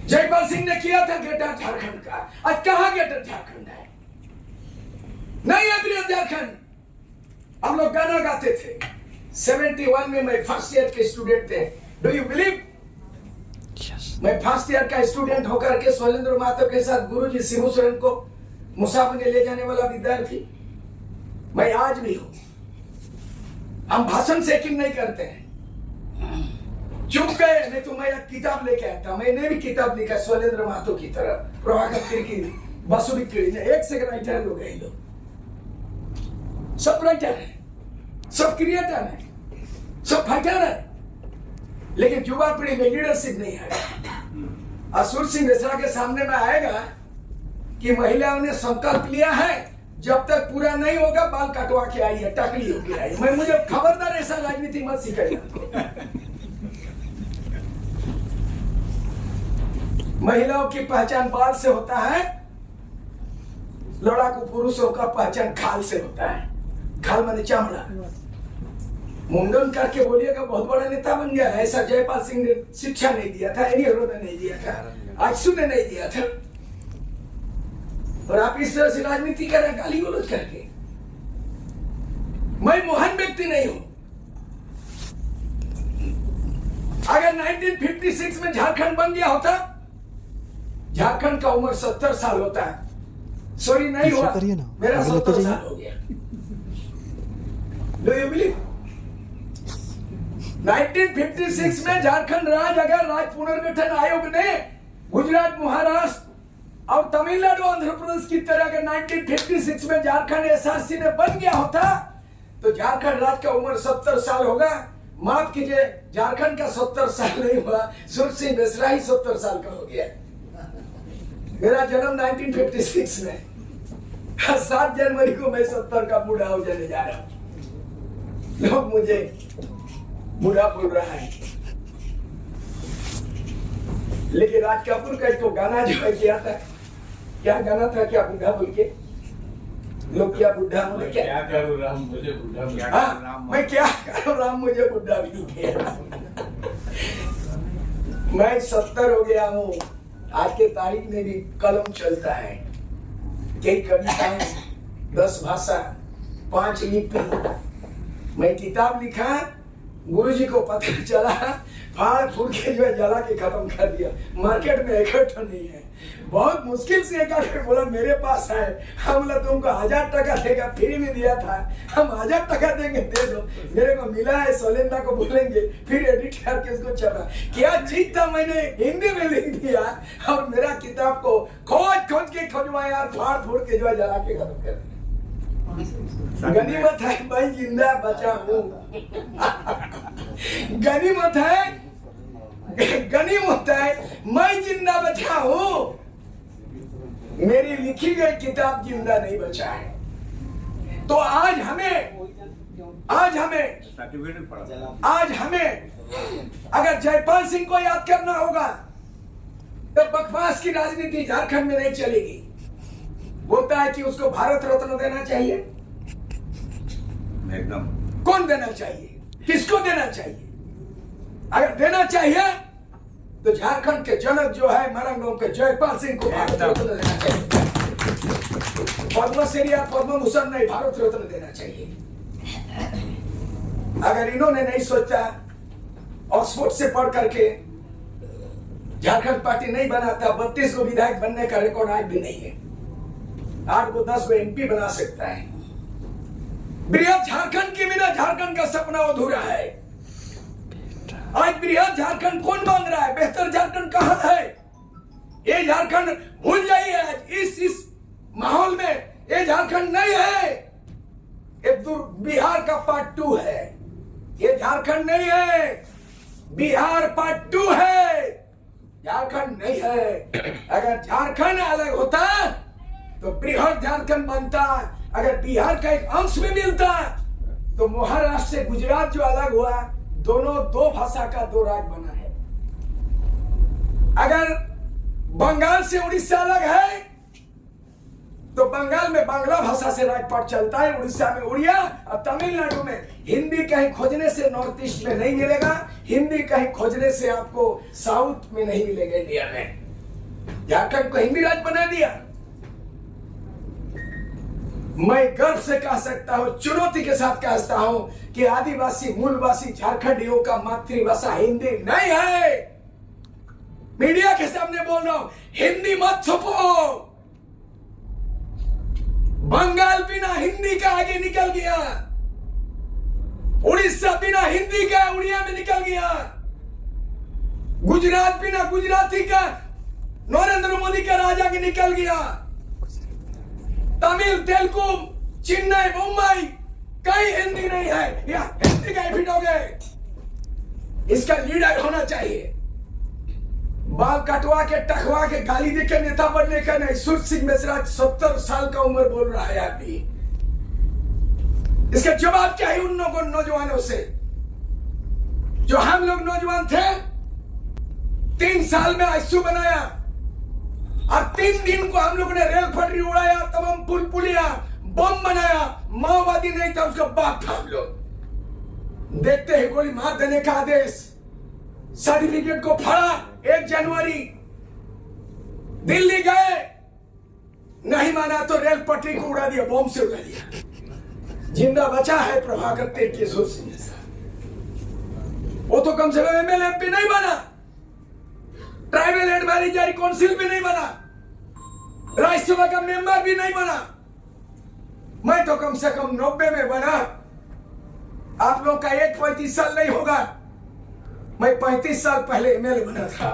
जयपाल सिंह ने किया था ग्रेटर झारखंड का, आज कहां ग्रेटर झारखंड है? नहीं है ग्रेटर झारखंड। हम लोग गाना गाते थे 71 में, मैं फर्स्ट ईयर के स्टूडेंट थे। Do you believe? मैं फर्स्ट ईयर का स्टूडेंट होकर के शैलेंद्र महतो के साथ गुरुजी शिबू सोरेन को मुसाफिर में ले जाने वाला विद्यार्थी मैं आज भी हूं। हम भाषण से यकीन नहीं करते हैं, चुप गए, नहीं तो मैं एक किताब लेके आया था। मैंने भी किताब लिखा शैलेंद्र महतो की तरह, प्रभाकर तिर्की, बसुरी ने, एक से राइटर लोग हैं, लोग सब राइटर है, सब क्रिएटर है, सब फाइटर है, लेकिन युवा पीढ़ी में लीडरशिप नहीं है। असुर सिंह मिश्रा के सामने में आएगा कि महिलाओं ने संकल्प लिया है जब तक पूरा नहीं होगा बाल कटवा के आई है, टकली होके आई। मैं मुझे खबरदार ऐसा राजनीति मत सिखाइए। महिलाओं की पहचान बाल से होता है, लड़ाकू पुरुषों का पहचान खाल से होता है। खाल माने चमड़ा। मुंडन करके बोलिएगा बहुत बड़ा नेता बन गया। ऐसा जयपाल सिंह ने शिक्षा नहीं दिया था, नेहरू ने नहीं दिया था, आजसू ने नहीं दिया था। और आप इस तरह से राजनीति कर रहे हैं गाली गलौज करके। मैं महान व्यक्ति नहीं हूं। अगर 1956 में झारखंड बन गया होता, झारखंड का उम्र 70 साल होता है। सॉरी नहीं हुआ, मेरा 70 साल हो गया। Do you believe? 1956 में झारखंड राज्य अगर राज्य पुनर्गठन आयोग ने गुजरात, महाराष्ट्र और तमिलनाडु, आंध्र प्रदेश की तरह अगर 1956 में झारखंड एसआरसी ने बन गया होता तो झारखंड राज्य का उम्र 70 साल होगा। माफ कीजिए, झारखंड का 70 साल नहीं हुआ, सुर सिंह मिश्रा ही 70 साल का हो गया। मेरा जन्म 1956 में, 7 जनवरी को मैं 70 का बूढ़ा हो जाने जा रहा हूं। लोग मुझे बूढ़ा बोल रहा है, लेकिन राज कपूर का इसको गाना जो है किया था, क्या गाना था, क्या बूढ़ा बोल के लोग क्या बूढ़ा बोले, क्या करूं राम मुझे बूढ़ा, मैं क्या करूं राम मुझे बूढ़ा भी किया। मैं 70 हो गया हूं। आज के तारीख में भी कलम चलता है, कई कविताएं, 10 भाषा, 5 लिपि। मैं किताब लिखा, गुरुजी को पता चला, फाड़ फूड़ के जो है जला के खत्म कर दिया। मार्केट में इकट्ठा नहीं है, बहुत मुश्किल से एक आकर बोला मेरे पास है। हम बोला तुमको 1000 टका देगा, फ्री में दिया था, हम 1000 टका देंगे, दे दो। मेरे को मिला है, सोलेंदा को बोलेंगे, फिर एडिट करके उसको छपा। क्या चीज था, मैंने हिंदी में लिख दिया और मेरा किताब को खोज खोज के खोजवाया, फाड़ फूड़ के जो है जला के खत्म कर दिया। गनीमत है मैं जिंदा बचा हूं। गनीमत है, गनीमत है मैं जिंदा बचा हूं। मेरी लिखी गई किताब जिंदा नहीं बचा है। तो आज हमें अगर जयपाल सिंह को याद करना होगा तो बकवास की राजनीति झारखंड में नहीं चलेगी। बोलता है कि उसको भारत रत्न देना चाहिए, एकदम। कौन देना चाहिए, किसको देना चाहिए? अगर देना चाहिए तो झारखंड के जनक जो है मरंगों के जयपाल सिंह को भारत रत्न देना चाहिए। पद्मश्री या पद्म भूषण नहीं, भारत रत्न देना चाहिए। अगर इन्होंने नहीं सोचा, ऑक्सफोर्ड से पढ़ करके झारखंड पार्टी नहीं बनाता, 32 को विधायक बनने का रिकॉर्ड आज भी नहीं है। 8 को 10 को एमपी बना सकता है। बृहद झारखंड के बिना झारखंड का सपना अधूरा है। आज बृहद झारखंड कौन मांग रहा है? बेहतर झारखंड कहां है? ये झारखंड भूल जाइए। आज इस माहौल में ये झारखंड नहीं है, ये बिहार का पार्ट 2 है। ये झारखंड नहीं है, बिहार पार्ट 2 है, झारखंड नहीं है। अगर झारखंड अलग होता तो बृहद झारखंड बनता। अगर बिहार का एक अंश में मिलता तो महाराष्ट्र से गुजरात जो अलग हुआ, दोनों 2 भाषा का 2 राज्य बना है। अगर बंगाल से उड़ीसा अलग है तो बंगाल में बांग्ला भाषा से राजपाट चलता है, उड़ीसा में उड़िया, और तमिलनाडु में हिंदी कहीं खोजने से नॉर्थ ईस्ट में नहीं मिलेगा, हिंदी कहीं खोजने से आपको साउथ में नहीं मिलेगा इंडिया में। झारखंड को हिंदी राज्य बना दिया। मैं गर्व से कह सकता हूं, चुनौती के साथ कहता हूं कि आदिवासी मूलवासी झारखंडियों का मातृभाषा हिंदी नहीं है। मीडिया के सामने बोल रहा हूं, हिंदी मत छुपो। बंगाल बिना हिंदी का आगे निकल गया, उड़ीसा बिना हिंदी का उड़िया में निकल गया, गुजरात बिना गुजराती का नरेंद्र मोदी का राज आगे निकल गया, तमिल तेलुगु चेन्नई मुंबई कहीं हिंदी नहीं है, या हिंदी का फिट हो गए। इसका लीडर होना चाहिए। बाल कटवा के टकवा के गाली दे के नेता बनने का नहीं। सुर सिंह मिश्रा 70 साल का उम्र बोल रहा है अभी। इसका जवाब क्या है उन लोगों नौजवानों से जो हम लोग नौजवान थे? 3 साल में आईसीयू बनाया और 3 दिन को हम लोगों ने रेल पटरी उड़ाया, तमाम पुल पुलिया बम बनाया। माओवादी नहीं था, उसका बाप था। हम लोग देखते ही गोली मार देने का आदेश, सर्टिफिकेट को फाड़ा। 1 जनवरी दिल्ली गए, नहीं माना तो रेल पटरी को उड़ा दिया, बम से उड़ा दिया। जिंदा बचा है प्रभाकर तेज के सोच सिंह। वो तो कम से कम एमएलए एमपी नहीं बना, ट्राइबल एडवाइजरी काउंसिल भी नहीं बना, राज्यसभा का मेंबर भी नहीं बना। मैं तो कम से कम 90 में बना। आप लोग का 35 साल नहीं होगा। मैं 35 साल पहले एमएलए बना था।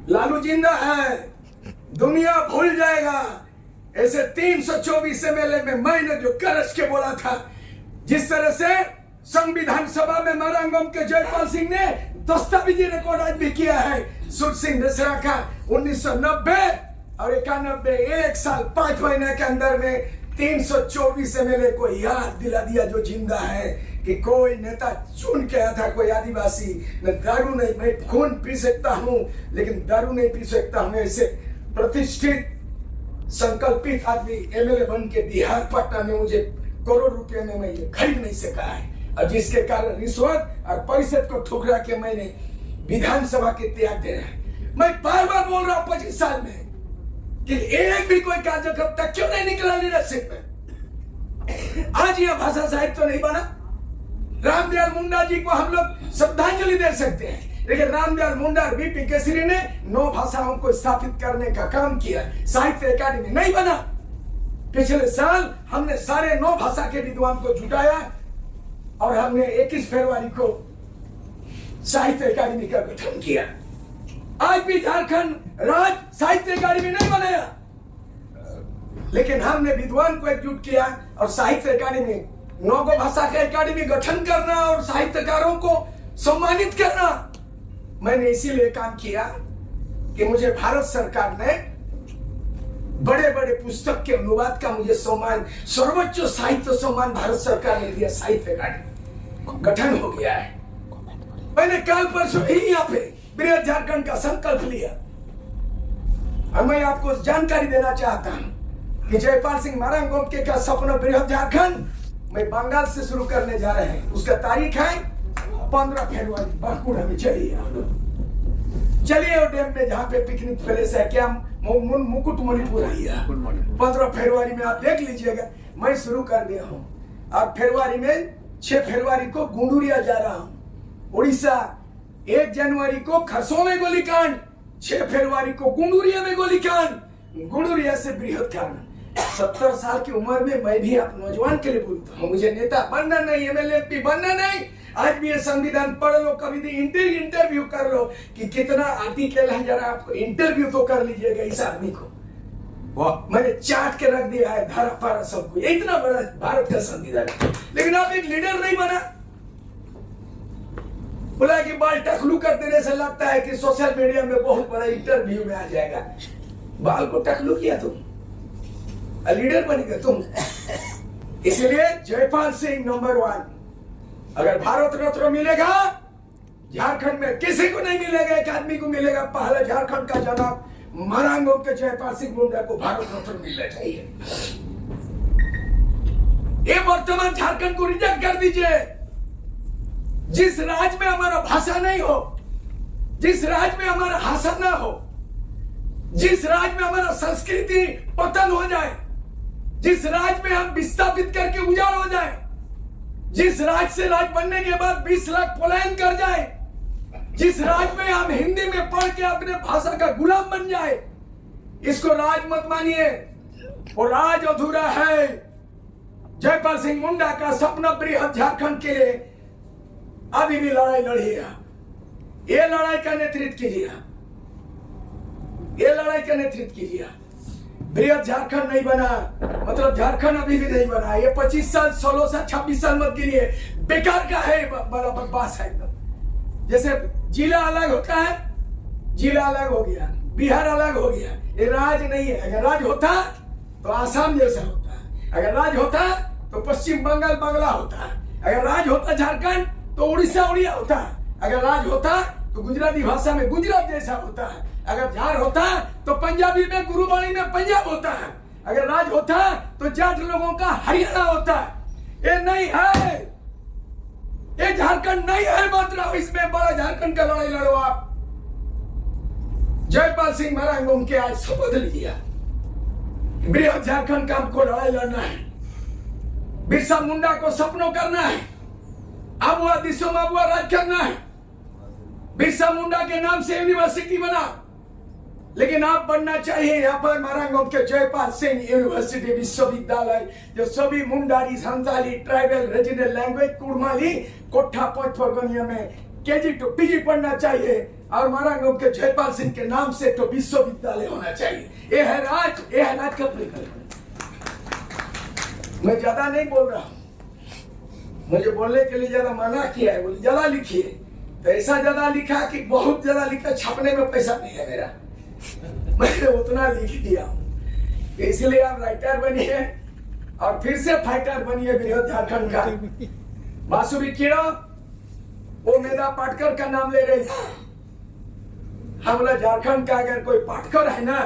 लालू जिंदा है, दुनिया भूल जाएगा। ऐसे 324 एमएलए में मैंने जो गरज के बोला था, जिस तरह से संविधान सभा में मारांगम के जयपाल सिंह ने दस्तावेजी रिकॉर्ड आज भी किया है। सुर सिंह मिश्रा का 1990 और 91 1 साल 5 महीने के अंदर में 324 एमएलए को याद दिला दिया जो जिंदा है कि कोई नेता चुन के आया था, कोई आदिवासी। मैं दारू नहीं, मैं खून पी सकता हूं लेकिन दारू नहीं पी सकता हूं। ऐसे प्रतिष्ठित संकल्पित आदमी एमएलए बन के बिहार पटना में मुझे करोड़ रुपए में मैं ये खरीद नहीं सका है, और जिसके कारण रिश्वत और परिषद को ठुकरा के मैंने विधानसभा के त्याग दे रहा है। मैं बार बार बोल रहा हूं 25 साल में कि एक भी कोई कार्यक्रम तक क्यों नहीं निकला लीडरशिप में। आज यह भाषा साहित्य तो नहीं बना। रामदयाल मुंडा जी को हम लोग श्रद्धांजलि दे सकते हैं, लेकिन रामदयाल मुंडा और बीपी केसरी ने 9 भाषाओं को स्थापित करने का काम किया। साहित्य अकादमी नहीं बना। पिछले साल हमने सारे 9 भाषा के विद्वान को जुटाया और हमने 21 फरवरी को साहित्य अकादमी का गठन किया। आज भी झारखंड राज्य साहित्य अकादमी नहीं बनाया, लेकिन हमने विद्वान को एकजुट किया और साहित्य अकादमी 9 भाषा का अकादमी गठन करना और साहित्यकारों को सम्मानित करना। मैंने इसीलिए काम किया कि मुझे भारत सरकार ने बड़े बड़े पुस्तक के अनुवाद का मुझे सम्मान, सर्वोच्च साहित्य सम्मान भारत सरकार ने दिया। साहित्य अकादमी गठन हो गया है। मैंने कल परसों ही यहाँ पे बृहद झारखंड का संकल्प लिया और मैं आपको जानकारी देना चाहता हूं कि जयपाल सिंह मारांगम के का सपना बृहद झारखंड मैं बंगाल से शुरू करने जा रहे हैं। उसका तारीख है 15 फरवरी। बांकुड़ा में चलिए और डैम में जहाँ पे पिकनिक प्लेस है, क्या मुकुटमणिपुर है, 15 फरवरी में आप देख लीजिएगा। मैं शुरू कर दिया हूँ। अब फरवरी में 6 फरवरी को गुंडूरिया जा रहा हूँ उड़ीसा। 1 जनवरी को खरसों में गोलीकांड, 6 फरवरी को गुंडूरिया में गोलीकांड, गुंडूरिया से बृहद कांड। 70 साल की उम्र में मैं भी आप नौजवान के लिए बोलता हूँ, मुझे नेता बनना नहीं, एमएलए एमपी बनना नहीं। आज भी ये संविधान पढ़ लो, कभी भी इंटरव्यू कर लो कि कितना आर्टिकल है, जरा आपको इंटरव्यू तो कर लीजिएगा इस आदमी को। मैंने चाट के रख दिया है धारा पारा सबको। इतना बड़ा भारत का संविधान, लेकिन आप एक लीडर नहीं बना। बोला कि बाल टकलू कर देने से लगता है कि सोशल मीडिया में बहुत बड़ा इंटरव्यू में आ जाएगा। बाल को टकलू किया तुम, लीडर बनेगा तुम। इसलिए जयपाल सिंह नंबर 1। अगर भारत रत्न मिलेगा झारखंड में किसी को नहीं मिलेगा, एक आदमी को मिलेगा। पहले झारखंड का जनाब मारांगम के जयपाल सिंह मुंडा को भारत रत्न मिलना चाहिए। ये वर्तमान झारखंड को रिजेक्ट कर दीजिए। जिस राज्य में हमारा भाषा नहीं हो, जिस राज्य में हमारा भाषा ना हो, जिस राज्य में हमारा संस्कृति पतन हो जाए, जिस राज्य में हम विस्थापित करके उजाड़ हो जाए, जिस राज्य से राज्य बनने के बाद 20 लाख पलायन कर जाए, जिस राज्य में हम हिंदी में पढ़ के अपने भाषा का गुलाम बन जाए, इसको राज मत मानिए। वो राज अधूरा है। जयपाल सिंह मुंडा का सपना बृहद झारखंड के लिए अभी भी लड़ाई लड़िए। ये लड़ाई का नेतृत्व कीजिए, ये लड़ाई का नेतृत्व कीजिए। बृहद झारखंड नहीं बना मतलब झारखंड अभी भी नहीं बना। ये 25 साल 16 साल 26 साल मत गिनिए, बेकार का है, बड़ा बकवास है एकदम। जैसे जिला अलग होता है, जिला अलग हो गया, बिहार अलग हो गया, ये राज नहीं है। अगर राज होता तो आसाम जैसा होता है, अगर राज होता तो पश्चिम बंगाल बांग्ला होता है, अगर राज होता झारखंड तो उड़ीसा उड़िया होता है, अगर राज होता तो गुजराती भाषा में गुजरात जैसा होता है, अगर झार होता तो पंजाबी में गुरुबाणी में पंजाब होता है, अगर राज होता तो जाट लोगों का हरियाणा होता है। ये नहीं है, ये झारखंड नहीं है। मत रहो इसमें, बड़ा झारखंड का लड़ाई लड़ो आप। जयपाल सिंह महाराज उनके आज शपथ लिया, बृहद झारखंड का हमको लड़ाई लड़ना है, बिरसा मुंडा को सपनों करना है, आबुआ दिशों आबुआ राज करना है। बिरसा मुंडा के नाम से यूनिवर्सिटी बना, लेकिन आप बनना चाहिए यहाँ पर महाराज के जयपाल सिंह यूनिवर्सिटी विश्वविद्यालय, जो सभी Mundari Santali tribal regional language Kurmali Khortha पोथगनिया में केजी टू पीजी पढ़ना चाहिए, और महाराज के जयपाल सिंह के नाम से तो विश्वविद्यालय होना चाहिए। ये है राज, ये है राज का परिकल्पना। मैं ज्यादा नहीं बोल रहा हूं, मुझे बोलने के लिए ज्यादा मना किया है, बोले ज्यादा लिखिए, तो ऐसा ज्यादा लिखा कि बहुत ज्यादा लिखा, छापने में पैसा नहीं है मेरा, मैंने उतना लिख दिया हूं। इसलिए आप राइटर बनिए और फिर से फाइटर बनिए बृहद झारखंड का। बासुरी कीड़ा वो मेधा पाटकर का नाम ले रहे थे। हमारा झारखंड का अगर कोई पाटकर है ना,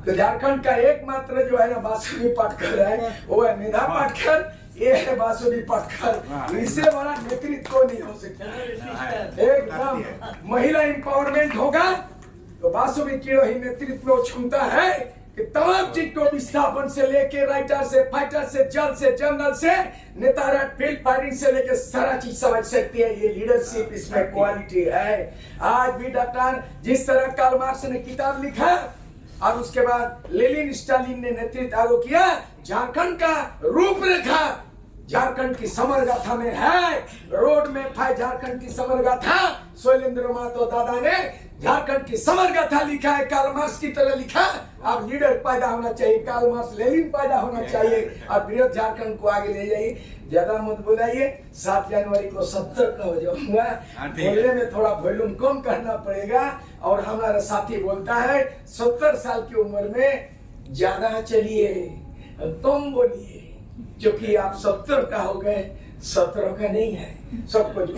तो झारखंड का एकमात्र जो है ना बासुरी पाटकर है, वो है मेधा पाटकर, ये है बासुरी पाटकर। इससे बड़ा नेतृत्व को नहीं हो सकता। एकदम महिला इंपावरमेंट होगा तो बासुरी कीड़ो ही नेतृत्व क्षमता है कि तमाम चीज को विस्थापन से लेके राइटर से फाइटर से जल से जंगल से नेता फील्ड फायरिंग से लेके सारा चीज समझ सकती है। ये लीडरशिप इसमें क्वालिटी है। आज भी डॉक्टर जिस तरह कार्ल मार्क्स ने किताब लिखा और उसके बाद लेनिन स्टालिन ने नेतृत्व आगे किया, झारखंड का रूपरेखा झारखंड की समर गाथा में है। रोड में था झारखंड की समर गाथा, शैलेंद्र महतो दादा ने झारखंड की समर गाथा लिखा है, कार्ल मार्क्स की तरह लिखा। अब लीडर पैदा होना चाहिए, कार्ल मार्क्स लेनिन पैदा होना चाहिए, और बृहद झारखंड को आगे ले जाइए। ज्यादा मत बुलाइए, 7 जनवरी को 70 का हो जाऊंगा, बोलने में थोड़ा वॉल्यूम कम करना पड़ेगा। और हमारा साथी बोलता है 70 साल की उम्र में ज्यादा चलिए, कम बोलिए, क्योंकि आप 70 का हो गए, 17 का नहीं है सबको जो